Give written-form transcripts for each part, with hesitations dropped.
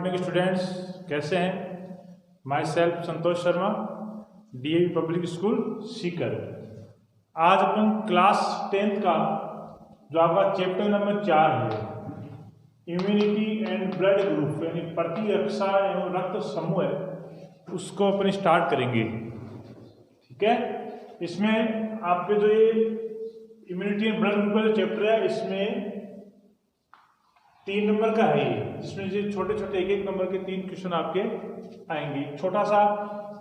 Morning students, कैसे हैं? My self Santosh Sharma, DAV public school Sikar. आज अपन क्लास 10th का जो आपका चैप्टर नंबर 4 है, इम्यूनिटी एंड ब्लड ग्रुप यानी प्रतिरक्षा एवं रक्त समूह है, उसको अपन स्टार्ट करेंगे। ठीक है, इसमें आपके जो ये इम्यूनिटी एंड ब्लड ग्रुप का जो चैप्टर है, इसमें 3 नंबर का है ये, जिसमें ये छोटे छोटे एक नंबर के 3 क्वेश्चन आपके आएंगे। छोटा सा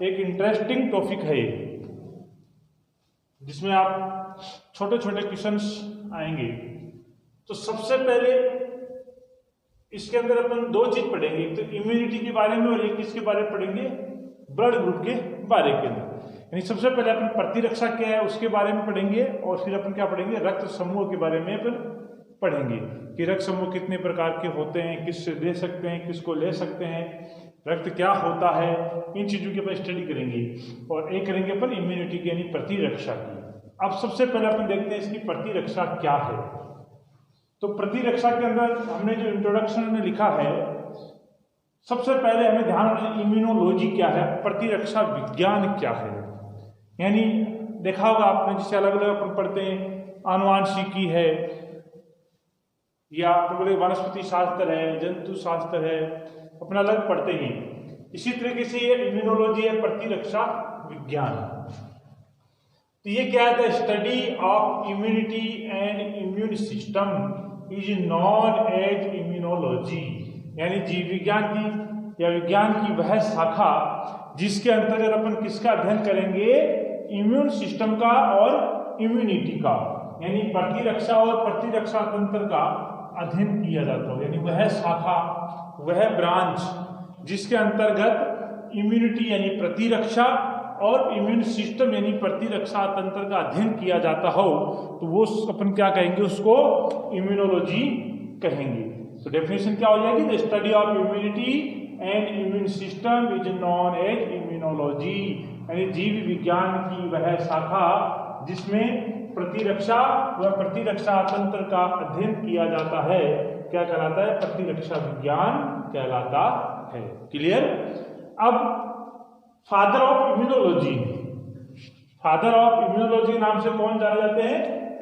एक इंटरेस्टिंग टॉपिक है ये, जिसमें आप छोटे छोटे क्वेश्चंस आएंगे। तो सबसे पहले इसके अंदर अपन 2 चीज पढ़ेंगे, एक तो इम्यूनिटी के बारे में और एक किसके बारे में पढ़ेंगे, ब्लड ग्रुप के बारे के अंदर। यानी सबसे पहले अपन प्रतिरक्षा क्या है उसके बारे में पढ़ेंगे, और फिर अपन क्या पढ़ेंगे, रक्त समूह के बारे में अपन पढ़ेंगे कि रक्त समूह कितने प्रकार के होते हैं, किससे दे सकते हैं, किसको ले सकते हैं, रक्त क्या होता है, इन चीजों की अपन स्टडी करेंगे। और एक करेंगे अपन इम्यूनिटी की यानी प्रतिरक्षा की। अब सबसे पहले अपन देखते हैं इसकी प्रतिरक्षा क्या है। तो प्रतिरक्षा के अंदर हमने जो इंट्रोडक्शन में लिखा है, सबसे पहले हमें ध्यान रखना इम्यूनोलॉजी क्या है, प्रतिरक्षा विज्ञान क्या है। यानी देखा होगा आपने, जिसे अलग अलग अपन पढ़ते हैं, आनुवांशिकी है या वनस्पति शास्त्र है, जंतु शास्त्र है, अपना अलग पढ़ते हैं। इसी तरीके से ये इम्यूनोलॉजी है, प्रतिरक्षा विज्ञान। तो ये क्या है, the study of immunity and immune system is known as immunology. यानी जीव विज्ञान की या विज्ञान की वह शाखा जिसके अंतर्गत अपन किसका अध्ययन करेंगे, इम्यून सिस्टम का और इम्यूनिटी का, यानी प्रतिरक्षा और प्रतिरक्षा तंत्र का अध्ययन किया जाता हो। यानी वह शाखा, वह ब्रांच जिसके अंतर्गत इम्यूनिटी यानी प्रतिरक्षा और इम्यून सिस्टम यानी प्रतिरक्षा तंत्र का अध्ययन किया जाता हो, तो वो अपन क्या कहेंगे, उसको इम्यूनोलॉजी कहेंगे। तो डेफिनेशन क्या हो जाएगी, the study of immunity and immune system is known as immunology. यानी जीव विज्ञान की वह शाखा जिसमें प्रतिरक्षा व प्रतिरक्षा तंत्र का अध्ययन किया जाता है, क्या कहलाता है, प्रतिरक्षा विज्ञान कहलाता है। क्लियर? अब father of immunology, father of immunology नाम से कौन जाने जाते हैं,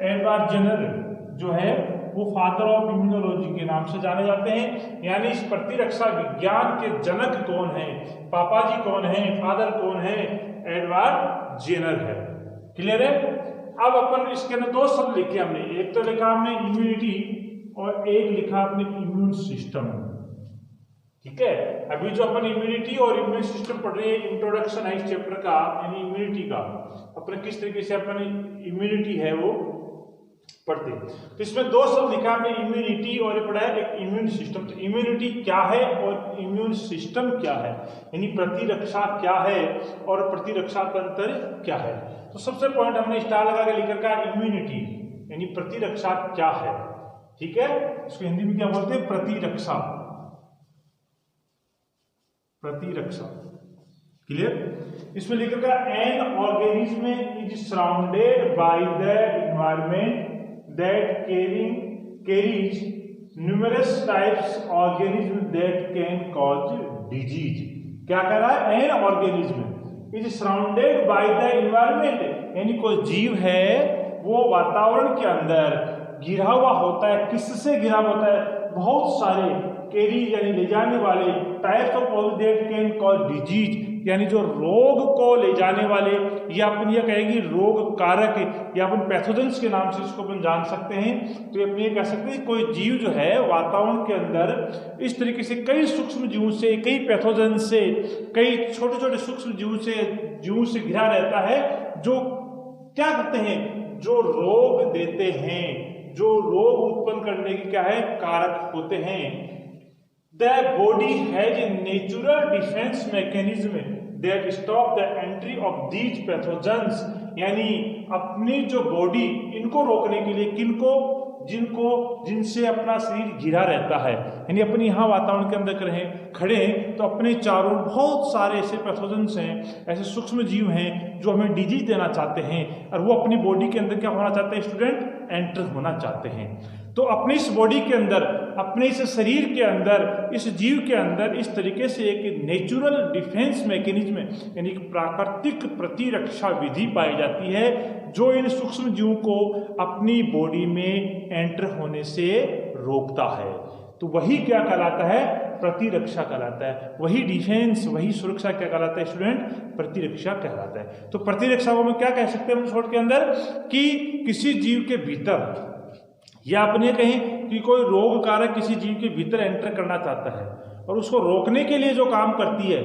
एडवर्ड जेनर जो है वो फादर ऑफ इम्यूनोलॉजी के नाम से जाने जाते हैं। यानी इस प्रतिरक्षा विज्ञान के जनक कौन है, पापा जी कौन है, फादर कौन है, एडवर्ड जेनर है। क्लियर है? अब अपन इसके अंदर 2 शब्द लिखे हमने, एक तो लिखा हमने इम्यूनिटी और एक लिखा अपने इम्यून सिस्टम। ठीक है, अभी जो अपन इम्यूनिटी और इम्यून सिस्टम पढ़ रहे हैं, इंट्रोडक्शन है इस चैप्टर का, यानी इम्यूनिटी का अपने किस तरीके से अपन इम्यूनिटी है वो पढ़ते हैं। तो इसमें 2 शब्द लिखा हमने, इम्यूनिटी और ये पढ़ा है एक इम्यून सिस्टम। तो इम्यूनिटी क्या है और इम्यून सिस्टम क्या है, यानी प्रतिरक्षा क्या है और प्रतिरक्षा तंत्र क्या है। तो सबसे पॉइंट हमने स्टार लगा के लिख रखा है इम्यूनिटी यानी प्रतिरक्षा क्या है। ठीक है, इसको हिंदी में क्या बोलते हैं, प्रतिरक्षा, प्रतिरक्षा। क्लियर? इसमें लिख रखा है an organism is surrounded by the environment that carries numerous types organism that can cause disease। क्या कह रहा है, an organism is surrounded by the environment, यानी कोई जीव है वो वातावरण के अंदर घिरा हुआ होता है। किससे घिरा होता है, बहुत सारे कैरी यानी ले जाने वाले types of organism that can cause disease, यानी जो रोग को ले जाने वाले, या अपन ये कहेंगे रोग कारक, या अपन पैथोजेंस के नाम से इसको अपन जान सकते हैं। तो अपन ये कह सकते हैं कोई जीव जो है वातावरण के अंदर इस तरीके से कई सूक्ष्म जीवों से, कई पैथोजन से, कई छोटे छोटे सूक्ष्म जीवों से घिरा रहता है, जो क्या करते हैं, जो रोग देते हैं, जो रोग उत्पन्न करने की क्या है, कारक होते हैं। The body has a natural defense mechanism that stop the entry of these pathogens। यानी अपनी जो बॉडी, इनको रोकने के लिए, किनको, जिनसे अपना शरीर घिरा रहता है, यानी अपने यहाँ वातावरण के अंदर खड़े हैं, तो अपने चारों बहुत सारे ऐसे पैथोजेंस हैं, ऐसे सूक्ष्म जीव हैं जो हमें डिजीज देना चाहते हैं, और वो अपनी बॉडी के अंदर क्या होना चाहते हैं, स्टूडेंट, एंटर होना चाहते हैं। तो अपनी इस बॉडी के अंदर, अपने इस शरीर के अंदर, इस जीव के अंदर इस तरीके से एक नेचुरल डिफेंस मैकेनिज्म यानी कि प्राकृतिक प्रतिरक्षा विधि पाई जाती है जो इन सूक्ष्म जीवों को अपनी बॉडी में एंटर होने से रोकता है। तो वही क्या कहलाता है? प्रतिरक्षा कहलाता है। वही डिफेंस, वही सुरक्षा क्या कहलाता है स्टूडेंट? प्रतिरक्षा कहलाता है। तो प्रतिरक्षा को हम क्या कह सकते हैं हम शॉर्ट के अंदर कि किसी जीव के भीतर या अपने कहें कि कोई रोग कारक किसी जीव के भीतर एंटर करना चाहता है और उसको रोकने के लिए जो काम करती है,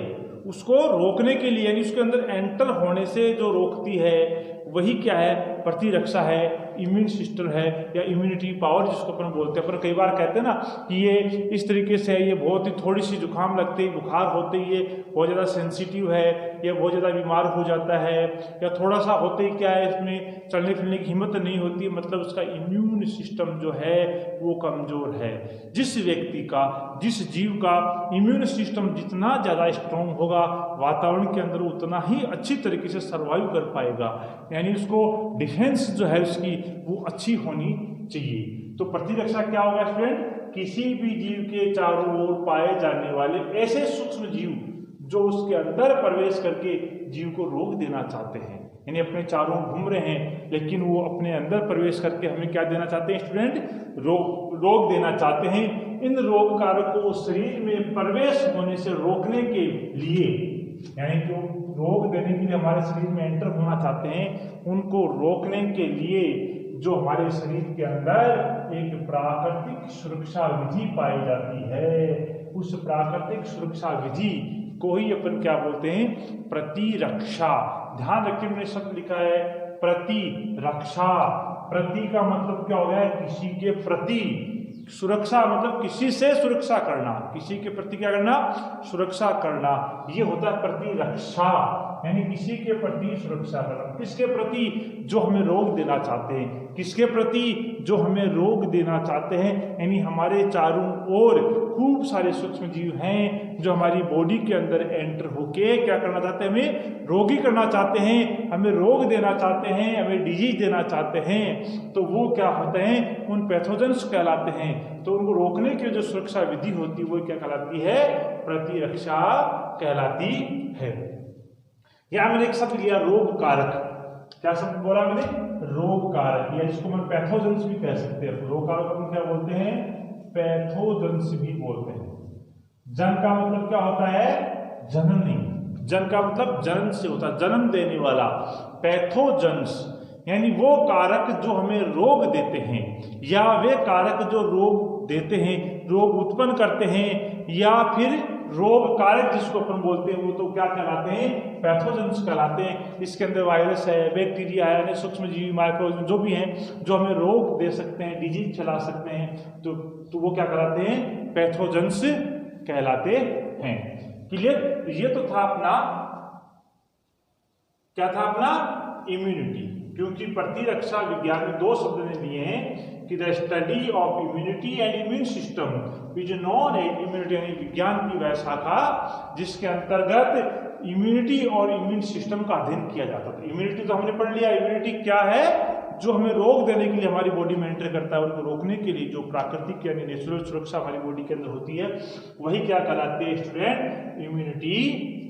उसको रोकने के लिए यानी उसके अंदर एंटर होने से जो रोकती है वही क्या है? प्रतिरक्षा है, इम्यून सिस्टम है या इम्यूनिटी पावर जिसको अपन बोलते हैं। पर कई बार कहते हैं ना कि ये इस तरीके से है, ये बहुत ही थोड़ी सी जुकाम लगते ही, बुखार होते ही ये बहुत ज़्यादा सेंसिटिव है, ये बहुत ज़्यादा बीमार हो जाता है, या थोड़ा सा होते ही क्या है इसमें चलने फिरने की हिम्मत नहीं होती, मतलब उसका इम्यून सिस्टम जो है वो कमज़ोर है। जिस व्यक्ति का, जिस जीव का इम्यून सिस्टम जितना ज़्यादा स्ट्रॉन्ग होगा वातावरण के अंदर उतना ही अच्छी तरीके से सर्वाइव कर पाएगा, यानी उसको डिफेंस जो है उसकी वो अच्छी होनी चाहिए। तो प्रतिरक्षा क्या होगा स्टूडेंट? किसी भी जीव के चारों ओर पाए जाने वाले ऐसे सूक्ष्म जीव जो उसके अंदर प्रवेश करके जीव को रोक देना चाहते हैं, यानी अपने चारों घूम रहे हैं लेकिन वो अपने अंदर प्रवेश करके हमें क्या देना चाहते हैं स्टूडेंट? रोग देना चाहते हैं। इन रोग कारकों को शरीर में प्रवेश होने से रोकने के लिए, यानी जो रोग देने के लिए हमारे शरीर में एंटर होना चाहते हैं उनको रोकने के लिए जो हमारे शरीर के अंदर एक प्राकृतिक सुरक्षा विधि पाई जाती है, उस प्राकृतिक सुरक्षा विधि को ही अपन क्या बोलते हैं? प्रतिरक्षा। ध्यान रखिए मैंने शब्द लिखा है प्रतिरक्षा। प्रति का मतलब क्या हो गया? किसी के प्रति। सुरक्षा मतलब किसी से सुरक्षा करना, किसी के प्रति क्या करना? सुरक्षा करना। ये होता है प्रतिरक्षा, यानी किसी के प्रति सुरक्षा करना। किसके प्रति? जो हमें रोग देना चाहते हैं। किसके प्रति? जो हमें रोग देना चाहते हैं, यानी हमारे चारों ओर खूब सारे सूक्ष्म जीव हैं जो हमारी बॉडी के अंदर एंटर होके क्या करना चाहते हैं? हमें रोगी करना चाहते हैं, हमें रोग देना चाहते हैं, हमें डिजीज देना चाहते हैं। तो वो क्या होते हैं? उन पैथोजेंस कहलाते हैं। तो उनको रोकने की जो सुरक्षा विधि होती है वो क्या कहलाती है? प्रतिरक्षा कहलाती है। यहां मैंने एक शब्द लिया रोग कारक। क्या शब्द बोला मैंने? रोग कारक, या जिसको हम पैथोजेंस भी कह सकते हैं। रोग कारक हम क्या बोलते हैं? पैथोजेंस भी बोलते हैं। जन का मतलब क्या होता है? जननी। जन का मतलब जन्म से होता है, जन्म देने वाला। पैथोजेंस यानी वो कारक जो हमें रोग देते हैं, या वे कारक जो रोग देते हैं, रोग उत्पन्न करते हैं, या फिर रोग कारक जिसको अपन बोलते हैं वो तो क्या कहलाते हैं? पैथोजेंस कहलाते हैं। इसके अंदर वायरस है, बैक्टीरिया है, अन्य सूक्ष्म जीव, माइक्रोऑर्गेनिज्म जो भी हैं जो हमें रोग दे सकते हैं, डिजीज चला सकते हैं, तो वो क्या कहलाते हैं? पैथोजेंस कहलाते हैं। क्लियर? ये तो था अपना, क्या था अपना? इम्यूनिटी। क्योंकि प्रतिरक्षा विज्ञान में दो शब्द ने दिए हैं कि the study of immunity and immune system is known as immunity, यानी विज्ञान की वह शाखा जिसके अंतर्गत इम्यूनिटी और इम्यून सिस्टम का अध्ययन किया जाता था। इम्यूनिटी तो हमने पढ़ लिया। इम्यूनिटी क्या है? जो हमें रोग देने के लिए हमारी बॉडी में एंटर करता है, उनको रोकने के लिए जो प्राकृतिक यानी नेचुरल सुरक्षा हमारी बॉडी के अंदर होती है वही क्या कहलाती है स्टूडेंट? इम्यूनिटी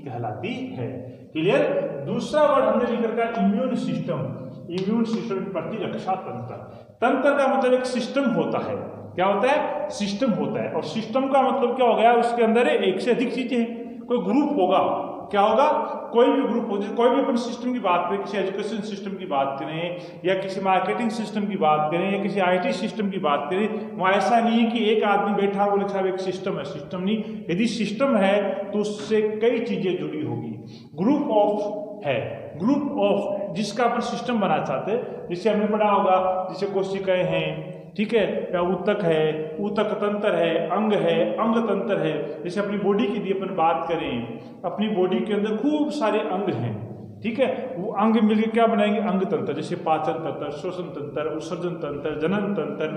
कहलाती है। क्लियर? दूसरा वर्ड हमने लिख रखा है इम्यून सिस्टम। इम्यून सिस्टम प्रतिरक्षा तंत्र। तंत्र का मतलब एक सिस्टम होता है। क्या होता है? सिस्टम होता है। और सिस्टम का मतलब क्या हो गया? उसके अंदर एक से अधिक चीजें हैं। कोई ग्रुप होगा, क्या होगा? कोई भी ग्रुप हो, कोई भी अपन सिस्टम की बात करें, किसी एजुकेशन सिस्टम की बात करें या किसी मार्केटिंग सिस्टम की बात करें या किसी आईटी सिस्टम की बात करें, वहाँ ऐसा नहीं है कि एक आदमी बैठा बोले साहब एक सिस्टम है। सिस्टम नहीं, यदि सिस्टम है तो उससे कई चीजें जुड़ी होगी। ग्रुप ऑफ है, ग्रुप ऑफ जिसका अपन सिस्टम बनाना चाहते हैं, जिसे हमने पढ़ा होगा, जिसे कोशिकाएं हैं, ठीक है, या ऊतक है, ऊतक तंत्र है, अंग है, अंग तंत्र है। जैसे अपनी बॉडी की यदि अपन बात करें, अपनी बॉडी के अंदर खूब सारे अंग हैं, ठीक है, वो अंग मिलकर क्या बनाएंगे? अंग तंत्र। जैसे पाचन तंत्र, श्वसन तंत्र, उत्सर्जन तंत्र, जनन तंत्र,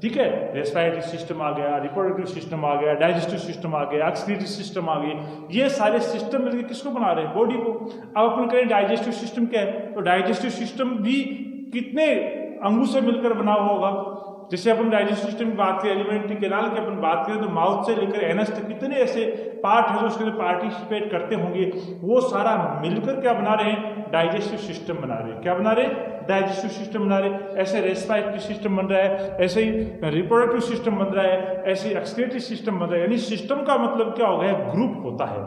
ठीक है, रेस्पिरेटरी सिस्टम आ गया, रिप्रोडक्टिव सिस्टम आ गया, डाइजेस्टिव सिस्टम आ गया, एक्सक्रीटरी सिस्टम आ गई। ये सारे सिस्टम मिलकर किसको बना रहे हैं? बॉडी को। अब अपन करें डाइजेस्टिव सिस्टम क्या है, तो डाइजेस्टिव सिस्टम भी कितने अंगों से मिलकर बना होगा? जैसे अपन डाइजेस्टिव सिस्टम की बात करें, एलिमेंट्री कैनाल की अपन बात करें, तो माउथ से लेकर एनस तक कितने ऐसे पार्ट है जो उसके अंदर पार्टिसिपेट करते होंगे, वो सारा मिलकर क्या बना रहे हैं, डाइजेस्टिव सिस्टम बना रहे हैं। क्या बना रहे हैं, डाइजेस्टिव सिस्टम बना रहे हैं। ऐसे रेस्पिरेटरी सिस्टम बन रहा है, ऐसे ही रिप्रोडक्टिव सिस्टम बन रहा है, ऐसे ही एक्सक्रीटरी सिस्टम बन रहा है। यानी सिस्टम का मतलब क्या हो गया, ग्रुप होता है।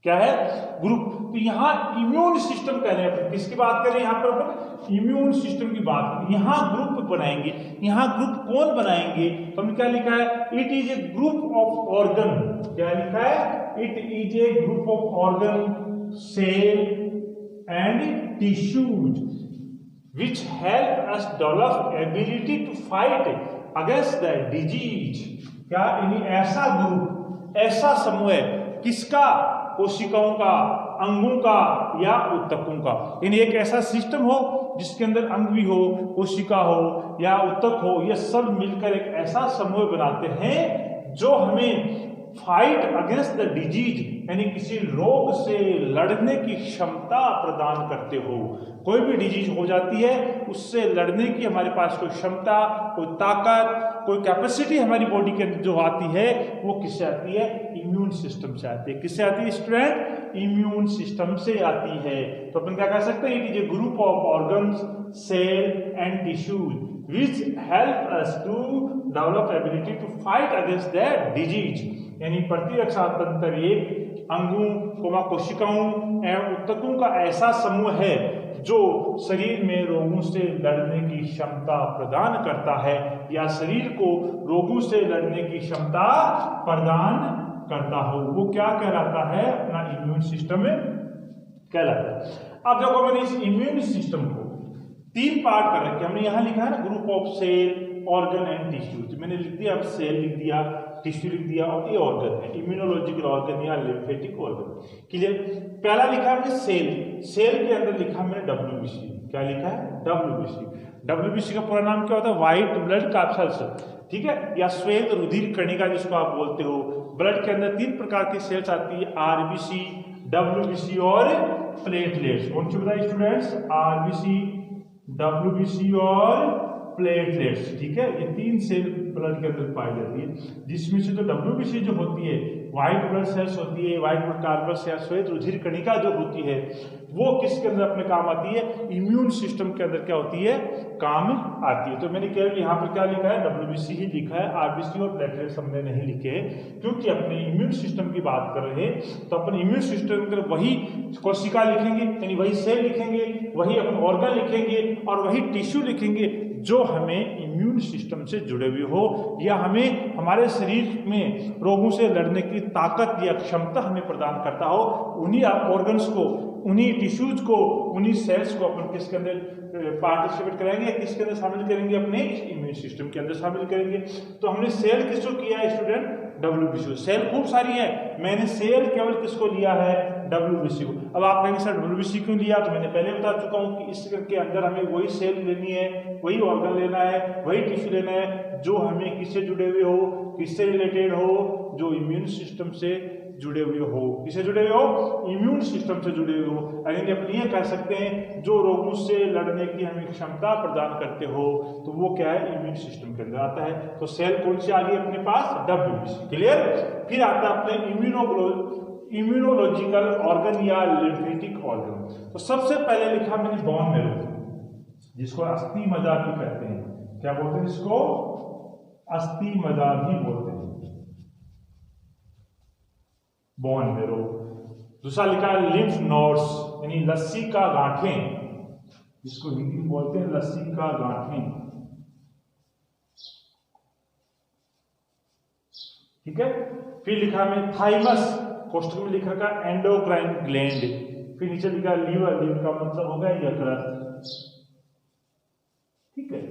क्या है, ग्रुप। तो यहाँ इम्यून सिस्टम कह रहे हैं, किसकी बात कर रहे हैं, यहाँ पर अपन इम्यून सिस्टम की बात कर रहे हैं। यहाँ ग्रुप बनाएंगे, यहाँ ग्रुप कौन बनाएंगे, तो हमने क्या लिखा है, it is a group of organ. क्या लिखा है, it is a group of organ, cell and tissues which help us develop ability to fight against the disease. क्या, यानी ऐसा ग्रुप, ऐसा समूह, किसका, कोशिकाओं का, अंगों का या ऊतकों का। यानी एक ऐसा सिस्टम हो जिसके अंदर अंग भी हो, कोशिका हो या ऊतक हो, ये सब मिलकर एक ऐसा समूह बनाते हैं जो हमें फाइट अगेंस्ट द डिजीज, यानी किसी रोग से लड़ने की क्षमता प्रदान करते हो। कोई भी डिजीज हो जाती है, उससे लड़ने की हमारे पास कोई क्षमता, कोई ताकत, कोई कैपेसिटी हमारी बॉडी के अंदर जो आती है, वो किससे आती है, इम्यून सिस्टम से आती है। किससे आती है स्टूडेंट, इम्यून सिस्टम से आती है। तो अपन क्या कह सकते हैं, it is a group of organs, cell and tissues which help us to develop ability to fight against that disease। यानी प्रतिरक्षा तंत्र एक अंगों, कोशिकाओं एवं ऊतकों का ऐसा समूह है जो शरीर में रोगों से लड़ने की क्षमता प्रदान करता है, या शरीर को रोगों से लड़ने की क्षमता प्रदान करता हो। वो क्या कहलाता है, अपना इम्यून सिस्टम कहलाता है। अब देखो, मैंने इस इम्यून सिस्टम को तीन पार्ट कर रखे। हमने यहाँ लिखा है ना, group of cell, organ and tissue. तो मैंने लिख दिया, अब सेल लिख दिया, टिश्यू लिख दिया, और ये ऑर्गन है, इम्यूनोलॉजिकल ऑर्गन या लिम्फेटिक ऑर्गन। क्लियर। पहला लिखा हमने सेल, सेल के अंदर लिखा मैंने WBC। क्या लिखा है, WBC। WBC का पूरा नाम क्या होता है, व्हाइट ब्लड कैप्सूल्स, ठीक है, या श्वेत रुधिर कणिका जिसको आप बोलते हो। ब्लड के अंदर तीन प्रकार की सेल्स आती है, RBC, WBC और प्लेटलेट्स। कौन सी बताइए स्टूडेंट्स, RBC, WBC और प्लेटलेट्स। ठीक है, ये तीन सेल ब्लड के अंदर पाई जाती है, जिसमें से तो WBC जो होती है, व्हाइट ब्लड सेल्स होती है, व्हाइट ब्लड कार्पस या श्वेत रुधिर कणिका जो होती है, वो किसके अंदर अपने काम आती है, इम्यून सिस्टम के अंदर क्या होती है, काम आती है। तो मैंने केवल यहाँ पर क्या लिखा है, WBC ही लिखा है, RBC और प्लेटलेट्स हमने नहीं लिखे, क्योंकि अपने इम्यून सिस्टम की बात कर रहे हैं। तो अपन इम्यून सिस्टम के वही कोशिका लिखेंगे, यानी वही सेल लिखेंगे, वही अपन ऑर्गन लिखेंगे और वही टिश्यू लिखेंगे जो हमें इम्यून सिस्टम से जुड़े हुए हो, या हमें हमारे शरीर में रोगों से लड़ने की ताकत या क्षमता हमें प्रदान करता हो। उन्हीं ऑर्गन्स को, उन्हीं टिश्यूज को, उन्हीं सेल्स को अपन किसके अंदर पार्टिसिपेट कराएंगे, किसके अंदर शामिल करेंगे, अपने इम्यून सिस्टम के अंदर शामिल करेंगे। तो हमने सेल किसको किया है स्टूडेंट, WBC। सेल खूब सारी है, मैंने सेल केवल किसको लिया है, WBC को। अब आप कहेंगे सर WBC क्यों लिया, तो मैंने पहले बता चुका हूं कि इसके अंदर हमें वही सेल लेनी है, वही ऑर्गन लेना है, वही टिश्यू लेना है जो हमें किससे जुड़े हुए हो, किससे रिलेटेड हो, जो इम्यून सिस्टम से जुड़े हुए हो। किससे जुड़े हुए हो, इम्यून सिस्टम से जुड़े हुए हो। यानी अपन ये कह सकते हैं जो रोगों से लड़ने की हमें क्षमता प्रदान करते हो, तो वो क्या है, इम्यून सिस्टम के अंदर आता है। तो सेल कौन सी आ गई अपने पास, WBC। क्लियर। फिर आता है अपने इम्यूनोलॉजिकल ऑर्गन या लिम्फेटिक ऑर्गन। तो सबसे पहले लिखा मैंने बोन मैरो, जिसको अस्थि मज्जा भी कहते हैं। क्या बोलते हैं इसको, अस्थि मज्जा भी बोलते हैं, बोन मैरो। दूसरा लिखा है लिम्फ नोड्स, यानी लस्सी का गांठें, जिसको हिंदी में बोलते हैं लस्सी का गांठें। ठीक है। फिर लिखा है थाइमस, कोष्ठक में लिखा का एंडोक्राइन ग्लैंड। फिर नीचे लिखा लीवर, लीवर का मतलब होगा यकृत। ठीक है।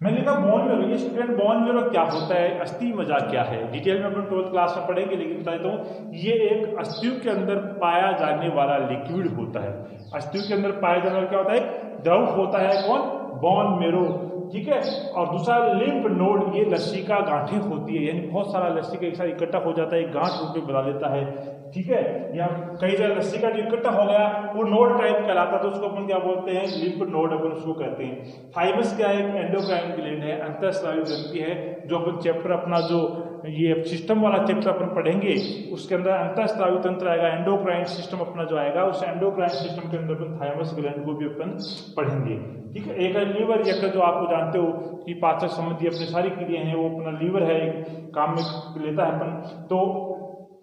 मैंने लिखा बोन मैरो। ये स्टूडेंट बोन मैरो क्या होता है, अस्थि मज्जा क्या है, डिटेल में अपन 12th क्लास में पढ़ेंगे, लेकिन बता देता हूँ ये एक अस्थियों के अंदर पाया जाने वाला लिक्विड होता है। अस्थियों के अंदर पाया जाने वाला क्या होता है, द्रव होता है, कौन, बोन मैरो। ठीक है। और दूसरा लिम्फ नोड, ये लस्सी का गांठें होती है, यानी बहुत सारा लस्सी का एक साथ इकट्ठा हो जाता है, एक गांठ रूप में बना देता है, ठीक है। या कई जगह लस्सी का जो इकट्ठा हो गया वो नोड टाइप कहलाता है, तो उसको अपन क्या बोलते हैं, लिम्फ नोड अपन उसको कहते हैं। थाइमस क्या है, एक एंडोक्राइन ग्लैंड है, अंतःस्रावी ग्रंथि है, जो अपन चैप्टर अपना जो ये सिस्टम वाला चैप्टर अपन पढ़ेंगे उसके अंदर अंतःस्रावी तंत्र आएगा, एंडोक्राइन सिस्टम अपना जो आएगा, उस एंडोक्राइन सिस्टम के अंदर अपन थाइमस ग्लैंड को भी अपन पढ़ेंगे, ठीक है। एक है लीवर यकृत, जो आपको जानते हो कि पाचन संबंधी अपनी सारी क्रियाएं हैं वो अपना लीवर है, एक काम में लेता है अपन। तो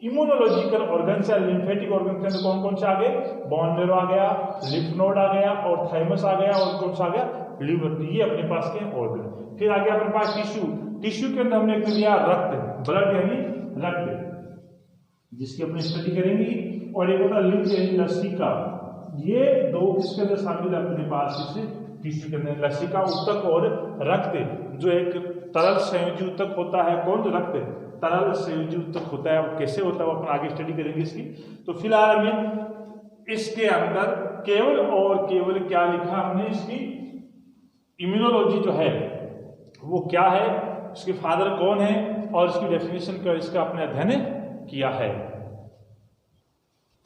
इम्यूनोलॉजिकल ऑर्गन्स या लिम्फेटिक ऑर्गन के अंदर कौन कौन से आ गए, बोन मैरो आ गया, लिम्फ नोड आ गया, और थाइमस आ गया, और कौन सा आ गया, लीवर। ये अपने पास के ऑर्गन। फिर आ गया अपने पास टिश्यू, टिश्यू के अंदर हमने लिया रक्त, ब्लड यानी रक्त, जिसकी अपनी स्टडी करेंगे। और एक होता लिम्फ यानी लसिका, ये दो किसके अंदर शामिल है अपने पास इस टिश्यू के अंदर, लसिका ऊतक और रक्त, जो एक तरल संयोजी ऊतक होता है, कौन, रक्त तरल संयोजी ऊतक होता है, वो कैसे होता है वो अपन आगे स्टडी करेंगे इसकी। तो फिलहाल हमें इसके अंदर केवल और केवल क्या लिखा हमने, इसकी इम्यूनोलॉजी जो है वो क्या है, उसके फादर कौन है, और इसकी डेफिनेशन क्या, इसका अपने अध्ययन किया है।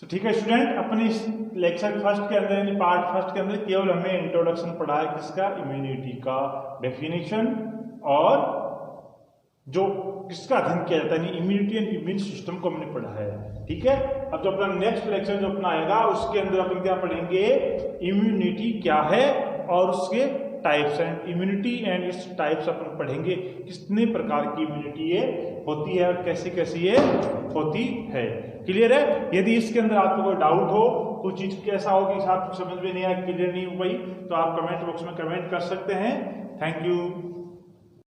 तो ठीक है स्टूडेंट, अपने इस लेक्चर फर्स्ट के अंदर यानी पार्ट फर्स्ट के अंदर केवल हमें इंट्रोडक्शन पढ़ा है, किसका, इम्यूनिटी का डेफिनेशन, और जो किसका अध्ययन किया जाता है, इम्यूनिटी एंड इम्यून सिस्टम को हमने पढ़ा है, ठीक है। अब जो अपना नेक्स्ट लेक्चर जो अपना आएगा उसके अंदर अपन क्या पढ़ेंगे, इम्यूनिटी क्या है और उसके टाइप्स एंड इम्यूनिटी एंड इस टाइप्स अपन पढ़ेंगे, कितने प्रकार की इम्यूनिटी ये होती है और कैसे कैसे ये होती है। क्लियर है? यदि इसके अंदर आपको कोई डाउट हो, कोई चीज कैसा हो कि आपको समझ में नहीं आया, क्लियर नहीं हो पाई, तो आप कमेंट बॉक्स में कमेंट कर सकते हैं। Thank you.